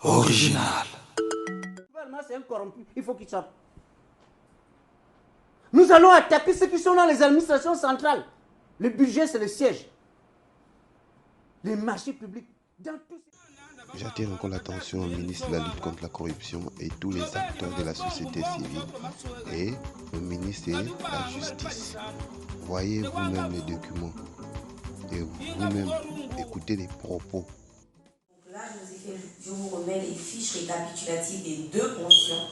Original. C'est un corrompu, il faut qu'il sorte. Nous allons attaquer ceux qui sont dans les administrations centrales. Le budget, c'est le siège. Les marchés publics. J'attire encore l'attention au ministre de la lutte contre la corruption et tous les acteurs de la société civile et au ministre de la Justice. Voyez vous-même les documents et vous-même écoutez les propos. Là, je vous remets les fiches récapitulatives des deux pensions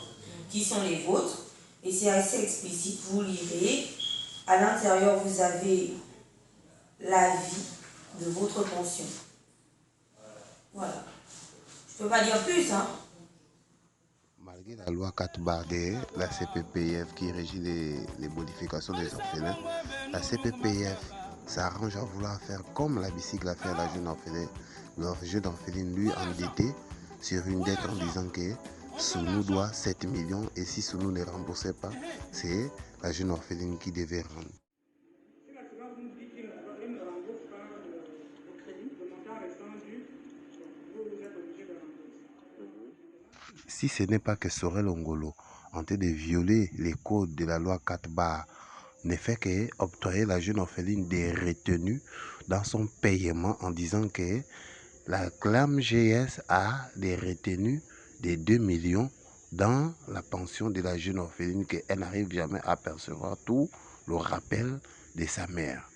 qui sont les vôtres. Et c'est assez explicite, vous lirez. À l'intérieur, vous avez l'avis de votre pension. Voilà. Je ne peux pas dire plus, hein. Malgré la loi 4/D, la CPPF qui régit les modifications des orphelins, la CPPF s'arrange à vouloir faire comme la bicycle a fait à la jeune orpheline. Leur jeune orpheline lui endetté sur une dette en disant que Sounou doit 7 millions et si Sounou ne remboursait pas, c'est la jeune orpheline qui devait rendre. Si ce n'est pas que Sorel Ongolo, en train de violer les codes de la loi 4/, ne fait qu'octroyer la jeune orpheline des retenues dans son paiement en disant que la CLAM GS a des retenues de 2 millions dans la pension de la jeune orpheline qu'elle n'arrive jamais à percevoir, tout le rappel de sa mère.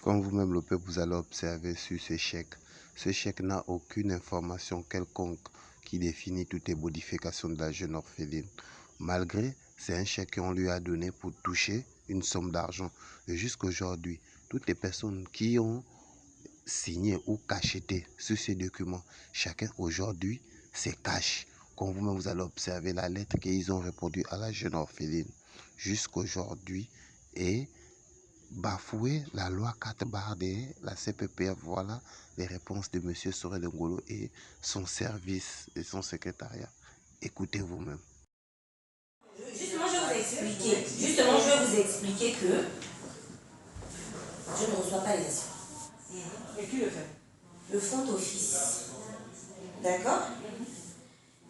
Comme vous-même le peuple, vous allez observer sur ce chèque n'a aucune information quelconque qui définit toutes les modifications de la jeune orpheline. Malgré, c'est un chèque qu'on lui a donné pour toucher une somme d'argent. Et jusqu'aujourd'hui, toutes les personnes qui ont signé ou cacheté sur ces documents, chacun aujourd'hui se cache. Comme vous-même, vous allez observer la lettre qu'ils ont répondue à la jeune orpheline jusqu'aujourd'hui et bafouer la loi 4/, de la CPPF. Voilà les réponses de M. Sorel Ongolo et son service et son secrétariat. Écoutez vous-même. Justement, je vais vous expliquer que je ne reçois pas les assurances. Et qui le fait? Le front office. D'accord?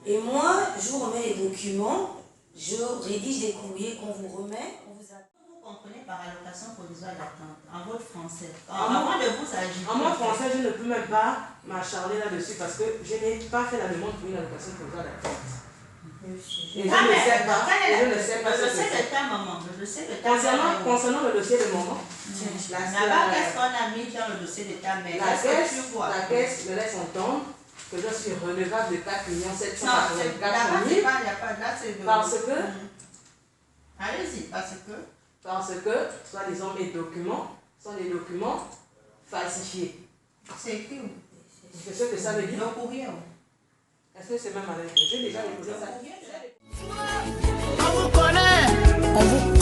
Et moi, je vous remets les documents, je rédige des courriers qu'on vous remet. Vous comprenez par allocation provisoire d'attente, en votre français. Avant de vous agir. En mon français, je ne peux même pas m'acharner là-dessus parce que je n'ai pas fait la demande pour une allocation provisoire d'attente. Et je ne sais pas. Je ne sais pas ce que c'est. Concernant le dossier de maman, Là-bas, qu'est-ce qu'on a mis dans le dossier de ta mère? la caisse me laisse entendre que je suis redevable de 4 784 000 parce que, allez-y, parce que, soi-disant, mes documents sont des documents falsifiés. c'est écrit où? C'est ce que ça veut dire. Le courrier. Est-ce que c'est même avec vous? J'ai déjà déposé ça. On vous connaît.